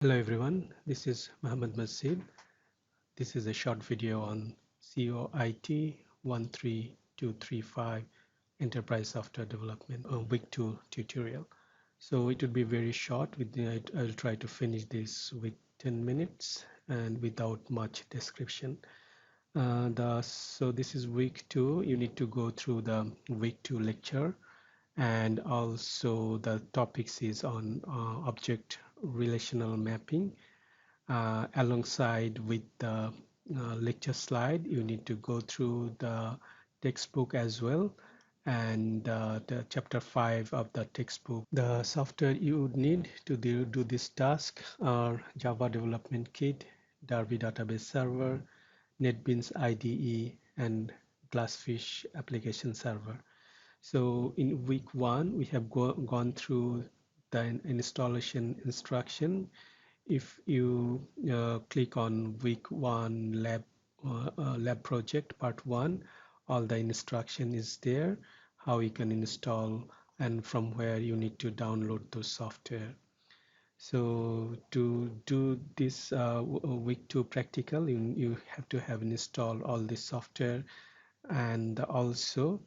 Hello everyone, this is Mohammed Masjid. This is a short video on COIT13235 Enterprise Software Development Week 2 tutorial. So it would be very short. I'll try to finish this with 10 minutes and without much description. So this is week 2. You need to go through the week 2 lecture, and also the topics is on object relational mapping. Alongside with the lecture slide, you need to go through the textbook as well, and the chapter 5 of the textbook. The software you would need to do this task are Java Development Kit, Derby Database Server, NetBeans IDE, and Glassfish Application Server. So in week 1, we have gone through the installation instruction. If you click on week 1 lab project part 1, all the instruction is there, how you can install and from where you need to download the software. So to do this week 2 practical, you have to have installed all this software, and also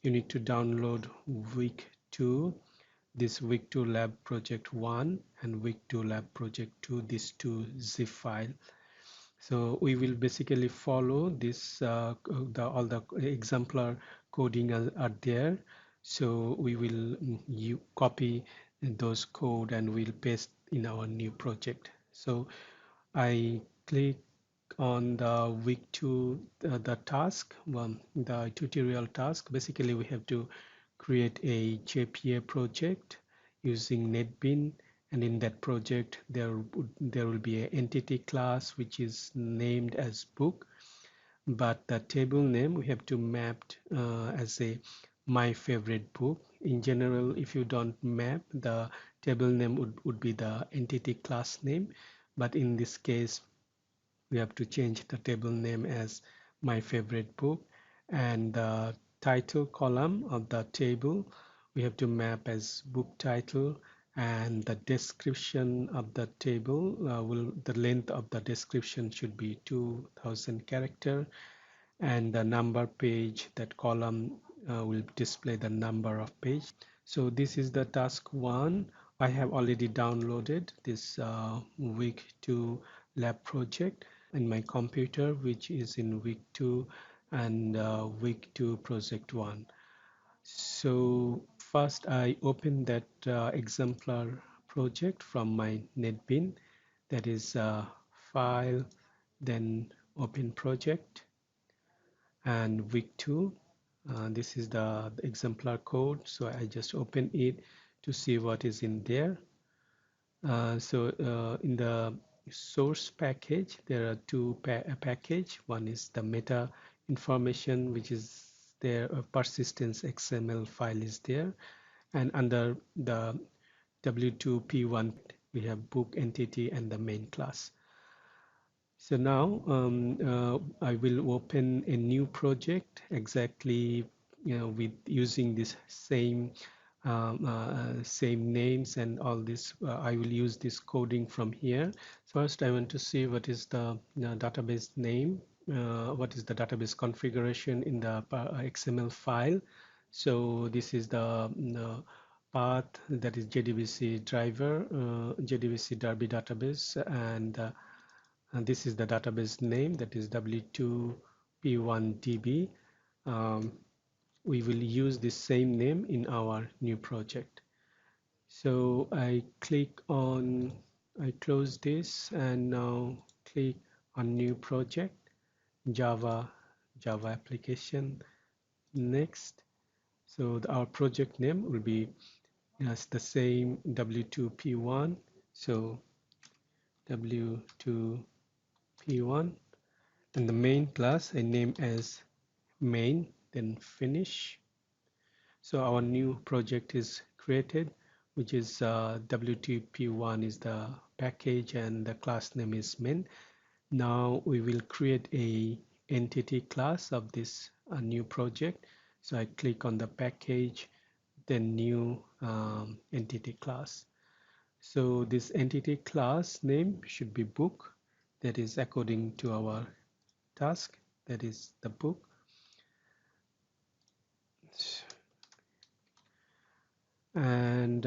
you need to download week 2, this week 2 lab project 1 and week 2 lab project 2, these two zip file. So we will basically follow this all the exemplar coding are there. So we will you copy those code and we'll paste in our new project. So I click on the week 2 the task, the tutorial task. Basically we have to create a JPA project using NetBeans, and in that project there will be an entity class which is named as book, but the table name we have to map as a my favorite book. In general, if you don't map, the table name would be the entity class name, but in this case we have to change the table name as my favorite book, and the title column of the table we have to map as book title, and the description of the table the length of the description should be 2000 character, and the number page, that column will display the number of page. So this is the task 1. I have already downloaded this week 2 lab project in my computer, which is in week 2 and week 2 project 1. So first I open that exemplar project from my NetBeans, that is file, then open project, and week 2. This is the exemplar code, so I just open it to see what is in there. In the source package there are two package. One is the meta information, which is there, a persistence XML file is there, and under the W2P1 we have book entity and the main class. So now I will open a new project exactly with using this same same names and all this. I will use this coding from here. First I want to see what is the database name, what is the database configuration in the XML file. So this is the path, that is JDBC driver, JDBC Derby database, and this is the database name, that is W2P1DB. We will use this same name in our new project. So I close this, and now click on new project, Java application. Next. So our project name will be the same, W2P1. So W2P1, and the main class I name as main, then finish. So our new project is created, which is W2P1 is the package and the class name is main. Now we will create a entity class of this new project. So I click on the package, then new entity class. So this entity class name should be book, that is according to our task, that is the book. And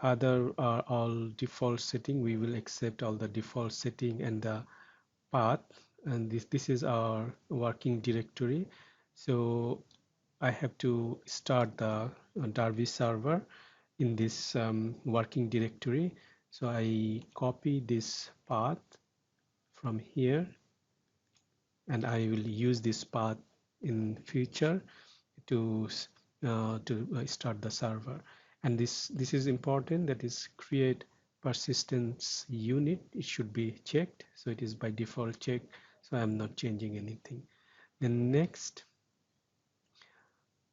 other are all default setting. We will accept all the default setting and the path, and this is our working directory. So I have to start the Derby server in this working directory. So I copy this path from here, and I will use this path in future to start the server. And this is important, that is create persistence unit. It should be checked, so it is by default checked, so I'm not changing anything. Then next,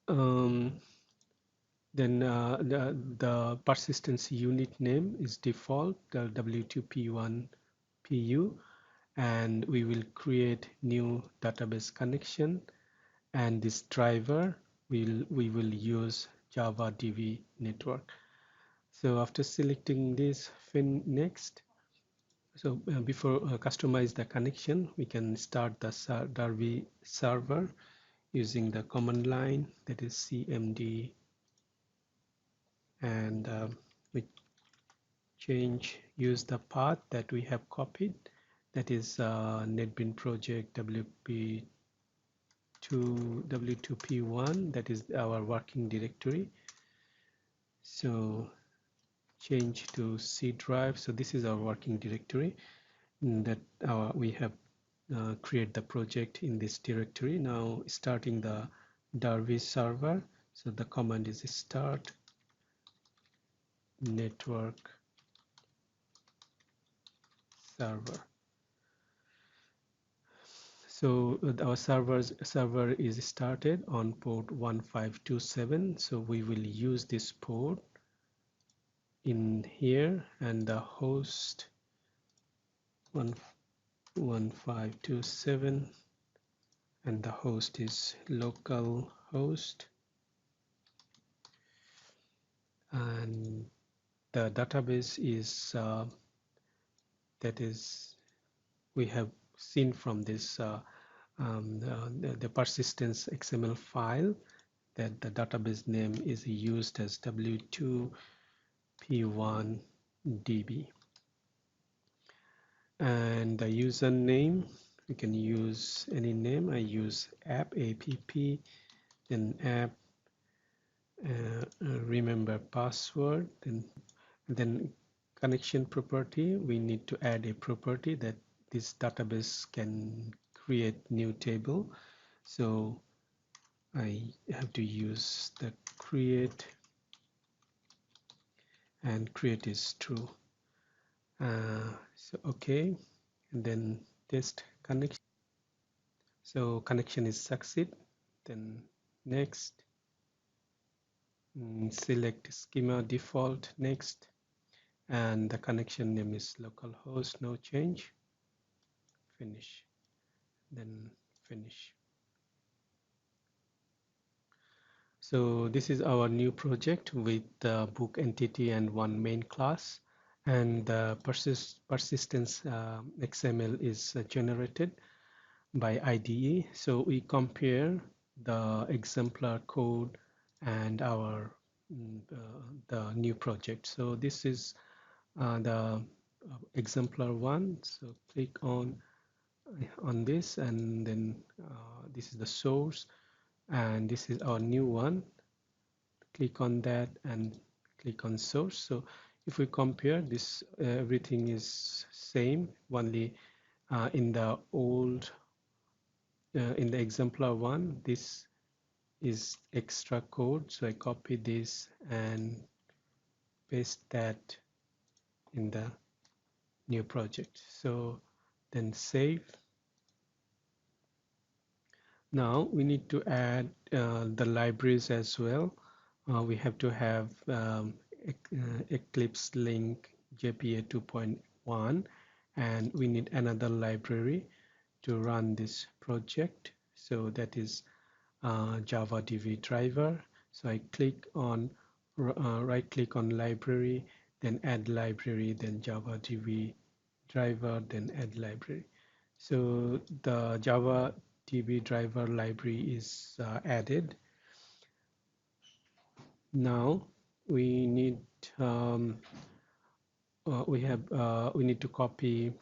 um, then the persistence unit name is default, the W2P1 PU, and we will create new database connection, and this driver we will use Java DB network. So after selecting this, next. So before customize the connection, we can start the Derby server using the command line, that is cmd, and we use the path that we have copied, that is NetBeans project WP2 W2P1, that is our working directory. So change to C drive. So this is our working directory that we have create the project in this directory. Now starting the Derby server. So the command is start network server. So our server is started on port 1527. So we will use this port in here, and the host 1527, and the host is local host, and the database is that is we have seen from this the persistence XML file, that the database name is used as W2P1DB, and the username, you can use any name. I use app, then app, remember password, then connection property. We need to add a property that this database can create new table. So I have to use the create, and create is true. So okay, and then test connection. So connection is succeed. Then next, select schema default, next, and the connection name is localhost, no change, finish, then finish. So this is our new project with the book entity and one main class, and the persistence XML is generated by IDE. So we compare the exemplar code and our the new project. So this is the exemplar one. So click on this, and then this is the source, and this is our new one. Click on that and click on source. So if we compare this, everything is same, only in the old in the exemplar one, this is extra code. So I copy this and paste that in the new project. So then save. Now we need to add the libraries as well. We have to have Eclipse Link JPA 2.1, and we need another library to run this project. So that is Java DB driver. So I click on right click on library, then add library, then Java DB driver, then add library. So the Java DB driver library is added. Now we need we need to copy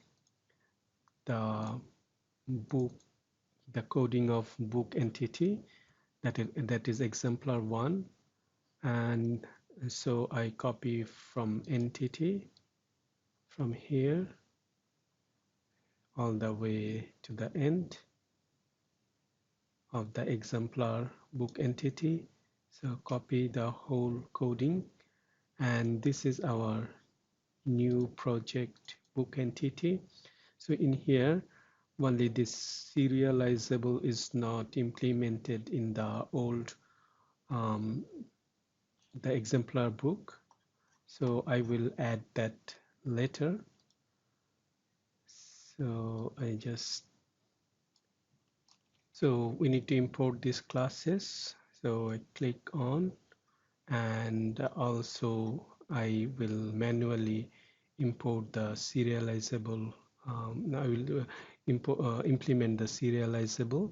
the book, the coding of book entity, that is exemplar 1, and so I copy from entity from here all the way to the end of the exemplar book entity. So copy the whole coding, and this is our new project book entity. So in here only this serializable is not implemented in the old the exemplar book, so I will add that later. So so we need to import these classes, so I click on, and also I will manually import the serializable. I will implement the serializable.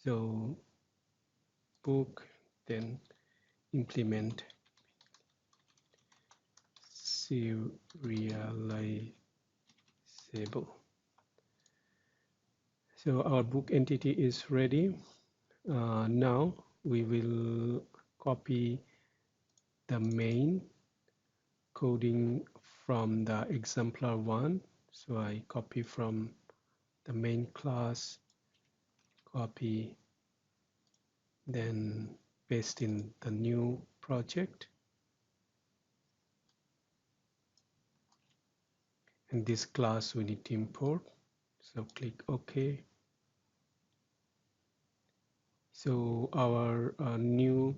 So book, then implement serializable. So our book entity is ready. Now we will copy the main coding from the exemplar 1. So I copy from the main class, copy, then paste in the new project, and this class we need to import. So click OK. So our new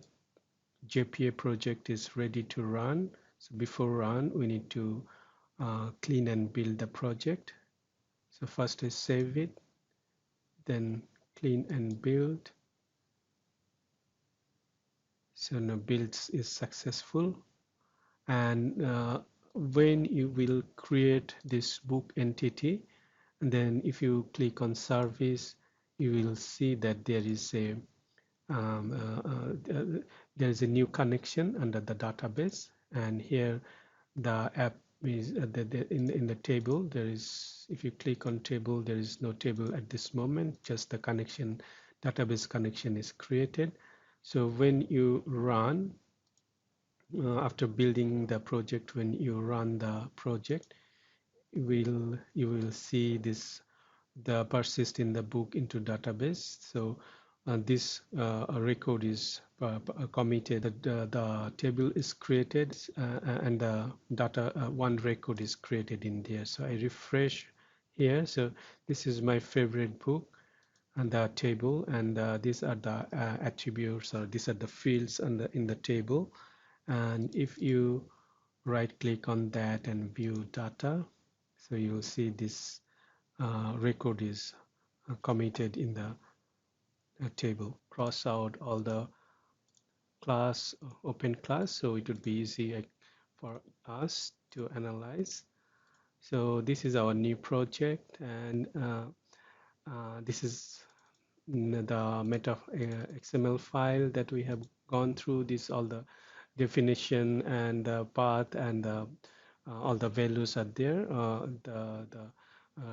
JPA project is ready to run. So before run, we need to clean and build the project. So first I save it, then clean and build. So now builds is successful, and when you will create this book entity, and then if you click on service, you will see that there is a there is a new connection under the database, and here the app is in the table. There is, if you click on table, there is no table at this moment, just the connection, database connection is created. So when you run after building the project, when you run the project, you will see this, the persist in the book into database. So this record is committed, the table is created, and the data one record is created in there. So I refresh here. So this is my favorite book and the table, and these are the attributes, or these are the fields in the table. And if you right click on that and view data, so you will see this record is committed in the table. Cross out all the class, open class, so it would be easy for us to analyze. So this is our new project, and this is the meta XML file that we have gone through. This all the definition and the path and all the values are there. The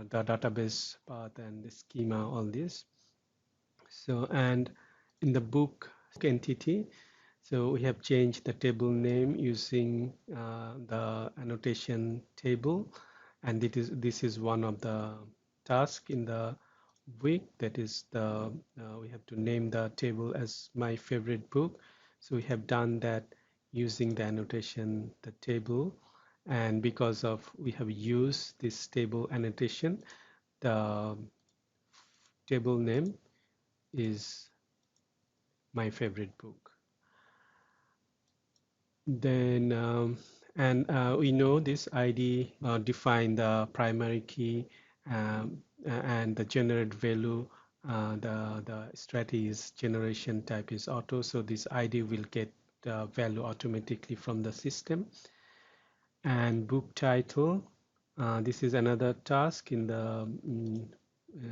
database path and the schema, all this. So, and in the book entity, so we have changed the table name using the annotation table, and this is one of the tasks in the week. That is the we have to name the table as my favorite book. So we have done that using the annotation, the table, and because of we have used this table annotation, the table name is my favorite book. Then and we know this ID define the primary key, and the generate value, the strategy is generation type is auto, so this ID will get value automatically from the system. And book title, this is another task in the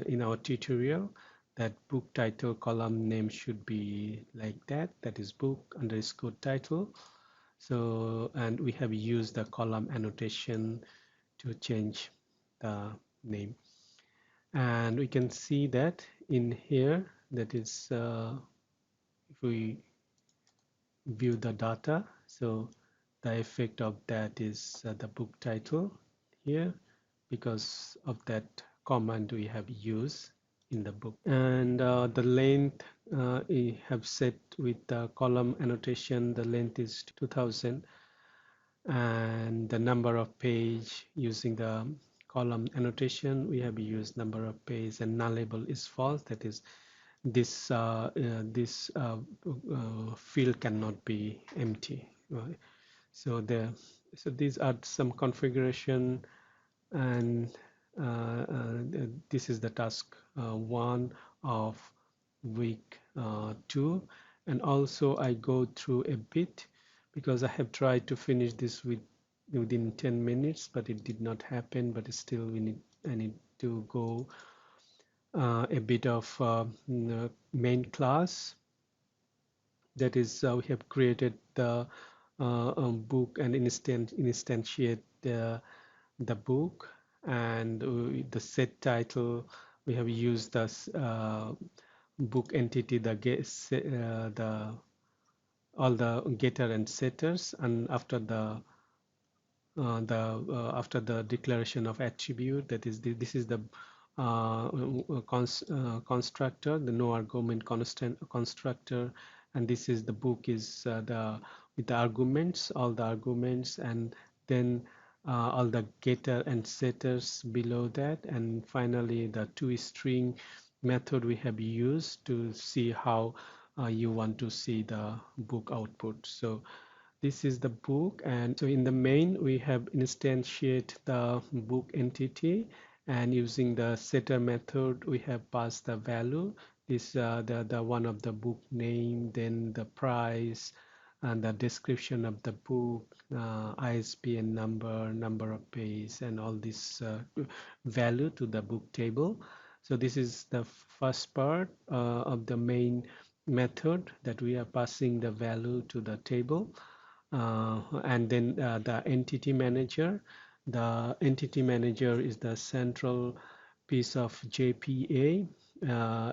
in our tutorial, that book title column name should be like that is book underscore title. So, and we have used the column annotation to change the name, and we can see that in here, that is if we view the data, so the effect of that is the book title here, because of that command we have used in the book. And the length we have set with the column annotation, the length is 2000, and the number of page using the column annotation, we have used number of page, and nullable is false, that is this field cannot be empty, right? So these are some configuration, and this is the task one of week 2. And also I go through a bit, because I have tried to finish this within 10 minutes, but it did not happen. But still I need to go a bit of main class. That is, we have created the book and instantiate the book, and the set title, we have used the book entity, the all the getter and setters, and after the after the declaration of attribute, that is this is the constructor, the no argument constant constructor, and this is the book is the with the arguments, all the arguments, and then all the getter and setters below that, and finally the toString method we have used to see how you want to see the book output. So this is the book, and so in the main we have instantiate the book entity, and using the setter method we have passed the value, this the one of the book name, then the price, and the description of the book, ISBN number, number of page, and all this value to the book table. So this is the first part of the main method, that we are passing the value to the table. And then the entity manager. The entity manager is the central piece of JPA.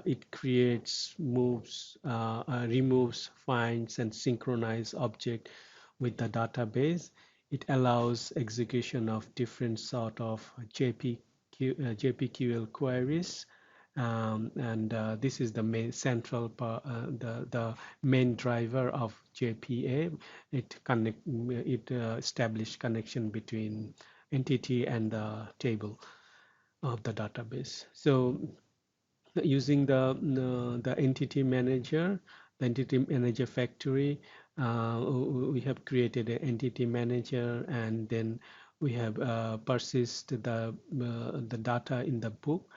It creates, moves, removes, finds, and synchronize object with the database. It allows execution of different sort of JPQL queries, and this is the main central the main driver of JPA. It established connection between entity and the table of the database. So using the entity manager, the entity manager factory, we have created an entity manager, and then we have persist the data in the book.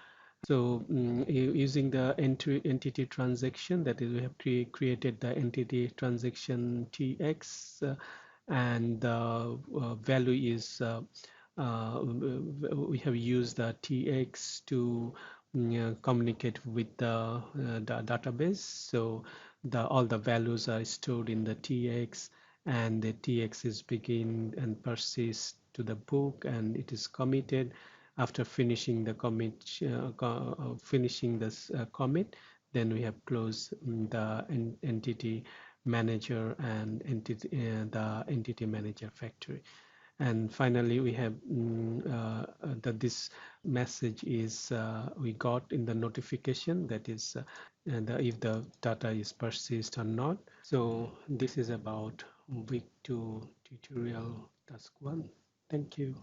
So using the entity transaction, that is, we have created the entity transaction TX, and the value is we have used the TX to communicate with the database. So all the values are stored in the TX, and the TX is begin and persist to the book, and it is committed. After finishing the commit, finishing this commit, then we have closed the entity manager and the entity manager factory. And finally we have that this message is we got in the notification, that is if the data is persist or not. So this is about week 2 tutorial task 1. Thank you.